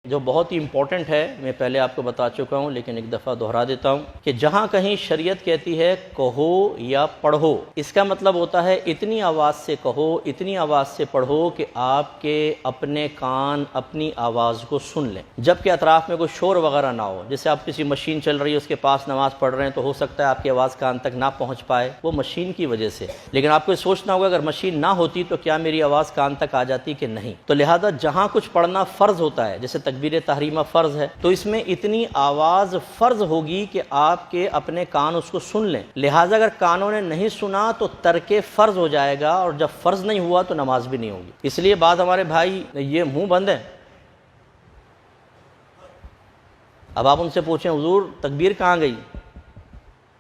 جو بہت ہی امپورٹنٹ ہے، میں پہلے آپ کو بتا چکا ہوں لیکن ایک دفعہ دہرا دیتا ہوں کہ جہاں کہیں شریعت کہتی ہے کہو یا پڑھو، اس کا مطلب ہوتا ہے اتنی آواز سے کہو، اتنی آواز سے پڑھو کہ آپ کے اپنے کان اپنی آواز کو سن لیں، جبکہ اطراف میں کوئی شور وغیرہ نہ ہو۔ جیسے آپ کسی مشین چل رہی ہے، اس کے پاس نماز پڑھ رہے ہیں، تو ہو سکتا ہے آپ کی آواز کان تک نہ پہنچ پائے، وہ مشین کی وجہ سے، لیکن آپ کو یہ سوچنا ہوگا اگر مشین نہ ہوتی تو کیا میری آواز کان تک آ جاتی کہ نہیں۔ تو لہذا جہاں کچھ پڑھنا فرض ہوتا ہے، جیسے تکبیر تحریمہ فرض ہے، تو اس میں اتنی آواز فرض ہوگی کہ آپ کے اپنے کان اس کو سن لیں۔ لہذا اگر کانوں نے نہیں سنا تو ترک فرض ہو جائے گا، اور جب فرض نہیں ہوا تو نماز بھی نہیں ہوگی۔ اس لیے بعض ہمارے بھائی یہ منہ بند ہیں، اب آپ ان سے پوچھیں حضور تکبیر کہاں گئی؟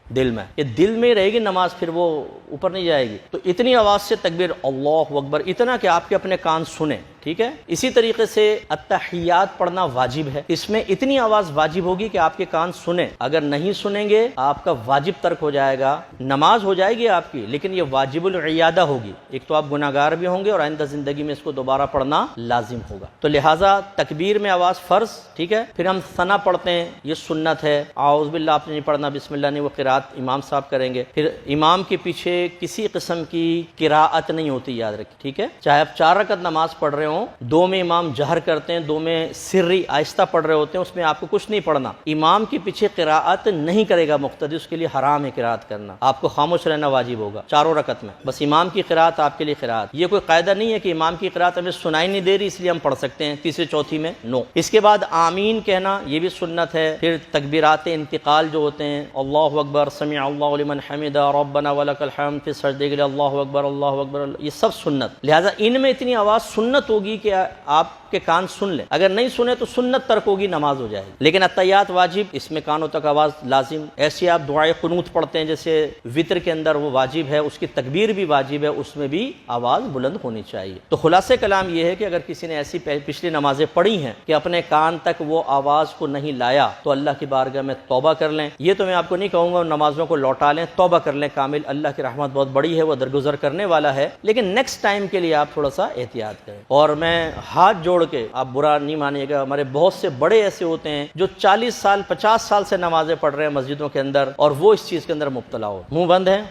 دل میں، یہ دل میں ہی رہے گی نماز، پھر وہ اوپر نہیں جائے گی۔ تو اتنی آواز سے تکبیر اللہ اکبر، اتنا کہ آپ کے اپنے کان سنیں، ٹھیک ہے۔ اسی طریقے سے التحیات پڑھنا واجب ہے، اس میں اتنی آواز واجب ہوگی کہ آپ کے کان سنیں، اگر نہیں سنیں گے آپ کا واجب ترک ہو جائے گا، نماز ہو جائے گی آپ کی لیکن یہ واجب العیادہ ہوگی، ایک تو آپ گناہ گار بھی ہوں گے اور آئندہ زندگی میں اس کو دوبارہ پڑھنا لازم ہوگا۔ تو لہٰذا تکبیر میں آواز فرض، ٹھیک ہے۔ پھر ہم ثنا پڑھتے ہیں، یہ سنت ہے، اعوذ باللہ آپ نے نہیں پڑھنا، بسم اللہ نہیں، وہ قرات امام صاحب کریں گے۔ پھر امام کے پیچھے کسی قسم کی قراءت نہیں ہوتی، یاد رکھیں، ٹھیک ہے۔ چاہے آپ 4 رکعت نماز پڑھ رہے ہوں، 2 میں امام جہر کرتے ہیں، 2 میں سری آہستہ پڑھ رہے ہوتے ہیں، اس میں آپ کو کچھ نہیں پڑھنا۔ امام کے پیچھے قراءت نہیں کرے گا مقتدی، اس کے لیے حرام ہے قراءت کرنا، آپ کو خاموش رہنا واجب ہوگا 4 رکعت میں، بس امام کی قراءت آپ کے لیے قراءت۔ یہ کوئی قاعدہ نہیں ہے کہ امام کی قراءت ہمیں سنائی نہیں دے رہی اس لیے ہم پڑھ سکتے ہیں تیسرے چوتھی میں، نو۔ اس کے بعد آمین کہنا، یہ بھی سنت ہے۔ پھر تکبیرات انتقال جو ہوتے ہیں، اللہ اکبر، سمع اللہ لمن حمدہ، ربنا ولک الحمد، پھر سجدے کے لیے اللہ اکبر اللہ اکبر، یہ سب سنت۔ لہٰذا ان میں اتنی آواز سنت ہوگی کہ آپ کے کان سن لیں، اگر نہیں سنے تو سنت ترک ہوگی، نماز ہو جائے گی۔ لیکن التحیات واجب، اس میں کانوں تک آواز لازم۔ ایسے آپ دعائے قنوت پڑھتے ہیں جیسے وطر کے اندر، وہ واجب ہے، اس کی تکبیر بھی واجب ہے، اس میں بھی آواز بلند ہونی چاہیے۔ تو خلاصہ کلام یہ ہے کہ اگر کسی نے ایسی پچھلی نمازیں پڑھی ہیں کہ اپنے کان تک وہ آواز کو نہیں لایا تو اللہ کی بارگاہ میں توبہ کر لیں۔ یہ تو میں آپ کو نہیں کہوں گا نمازوں کو لوٹا لیں، توبہ کر لیں کامل، اللہ کی رحمت بہت بڑی ہے، وہ درگزر کرنے والا ہے، لیکن نیکسٹ ٹائم کے لیے آپ تھوڑا سا احتیاط کریں۔ اور میں ہاتھ جوڑ کے، آپ برا نہیں مانیے گا، ہمارے بہت سے بڑے ایسے ہوتے ہیں جو 40 سال 50 سال سے نمازیں پڑھ رہے ہیں مسجدوں کے اندر، اور وہ اس چیز کے اندر مبتلا ہو، منہ بند ہے،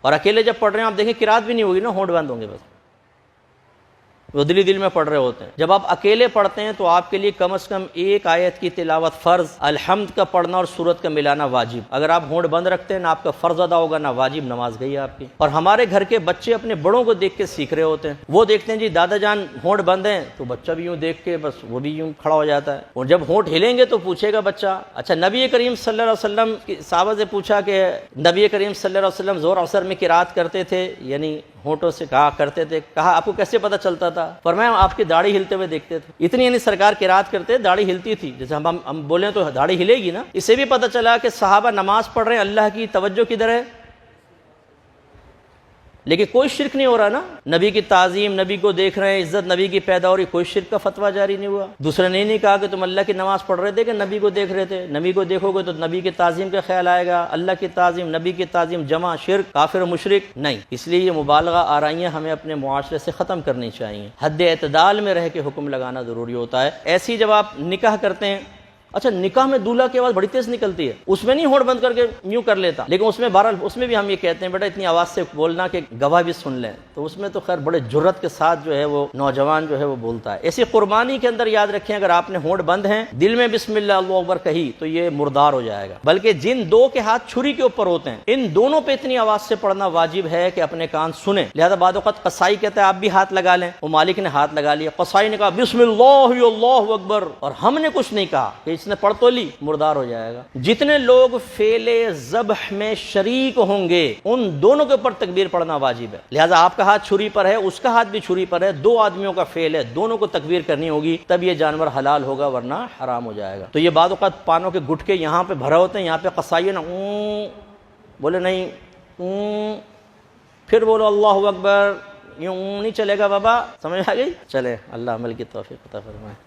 اور اکیلے جب پڑھ رہے ہیں آپ دیکھیں قرات بھی نہیں ہوگی نا، ہونٹ بند ہوں گے، بس وہ دل ہی دل میں پڑھ رہے ہوتے ہیں۔ جب آپ اکیلے پڑھتے ہیں تو آپ کے لیے کم از کم ایک آیت کی تلاوت فرض، الحمد کا پڑھنا اور سورت کا ملانا واجب۔ اگر آپ ہونٹ بند رکھتے ہیں، نہ آپ کا فرض ادا ہوگا نہ واجب، نماز گئی آپ کی۔ اور ہمارے گھر کے بچے اپنے بڑوں کو دیکھ کے سیکھ رہے ہوتے ہیں، وہ دیکھتے ہیں جی دادا جان ہونٹ بند ہیں تو بچہ بھی یوں دیکھ کے بس وہ بھی یوں کھڑا ہو جاتا ہے، اور جب ہونٹ ہلیں گے تو پوچھے گا بچہ۔ اچھا، نبی کریم صلی اللہ علیہ وسلم صحابہ سے پوچھا کہ نبی کریم صلی اللہ علیہ وسلم ظہر عصر میں قرات کرتے تھے، یعنی ہونٹوں سے کہا کرتے تھے، کہا آپ کو کیسے پتہ چلتا تھا؟ فرمایا آپ کی داڑھی ہلتے ہوئے دیکھتے تھے، اتنی یعنی سرکار قرات کرتے داڑھی ہلتی تھی، جیسے ہم بولیں تو داڑھی ہلے گی نا۔ اس سے بھی پتہ چلا کہ صحابہ نماز پڑھ رہے ہیں، اللہ کی توجہ کدھر ہے، لیکن کوئی شرک نہیں ہو رہا نا، نبی کی تعظیم، نبی کو دیکھ رہے ہیں، عزت نبی کی پیدا ہو رہی، کوئی شرک کا فتویٰ جاری نہیں ہوا۔ دوسرے نے نہیں کہا کہ تم اللہ کی نماز پڑھ رہے تھے کہ نبی کو دیکھ رہے تھے، نبی کو دیکھو گے تو نبی کی تعظیم کا خیال آئے گا، اللہ کی تعظیم، نبی کی تعظیم جمع شرک، کافر و مشرک نہیں۔ اس لیے یہ مبالغہ آرائیاں ہمیں اپنے معاشرے سے ختم کرنی چاہیے، حد اعتدال میں رہ کے حکم لگانا ضروری ہوتا ہے۔ ایسی جب آپ نکاح کرتے ہیں، اچھا نکاح میں دولہا کی آواز بڑی تیز نکلتی ہے، اس میں نہیں ہونٹ بند کر کے یوں کر لیتا، لیکن اس میں بہرحال اس میں بھی ہم یہ کہتے ہیں بیٹا اتنی آواز سے بولنا کہ گواہ بھی سن لیں، تو اس میں تو خیر بڑے جرت کے ساتھ جو ہے وہ نوجوان جو ہے وہ بولتا ہے۔ ایسی قربانی کے اندر یاد رکھیں، اگر آپ نے ہونٹ بند ہیں، دل میں بسم اللہ اللہ اکبر کہی تو یہ مردار ہو جائے گا، بلکہ جن 2 کے ہاتھ چھری کے اوپر ہوتے ہیں ان دونوں پہ اتنی آواز سے پڑھنا واجب ہے کہ اپنے کان سنیں۔ لہذا بعض اوقات قصائی کہتا ہے آپ بھی ہاتھ لگا لیں، وہ مالک نے ہاتھ لگا لیا، قصائی نے کہا بسم اللہ اللہ اکبر، اور ہم نے کچھ نہیں کہا کہ اس نے پڑھ تو لی، مردار ہو جائے گا۔ جتنے لوگ فعل ذبح میں شریک ہوں گے ان دونوں کے اوپر تکبیر پڑھنا واجب ہے۔ لہذا آپ کا ہاتھ چھری پر ہے، اس کا ہاتھ بھی چھری پر ہے، 2 آدمیوں کا فعل ہے، دونوں کو تکبیر کرنی ہوگی، تب یہ جانور حلال ہوگا ورنہ حرام ہو جائے گا۔ تو یہ بعض اوقات پانوں کے گٹکے یہاں پہ بھرے ہوتے ہیں، یہاں پہ قصائی نا بولے نہیں، پھر بولو اللہ اکبر، یوں نہیں چلے گا بابا، سمجھ آ گئی؟ چلے اللہ عمل کی توفیق عطا فرمائے۔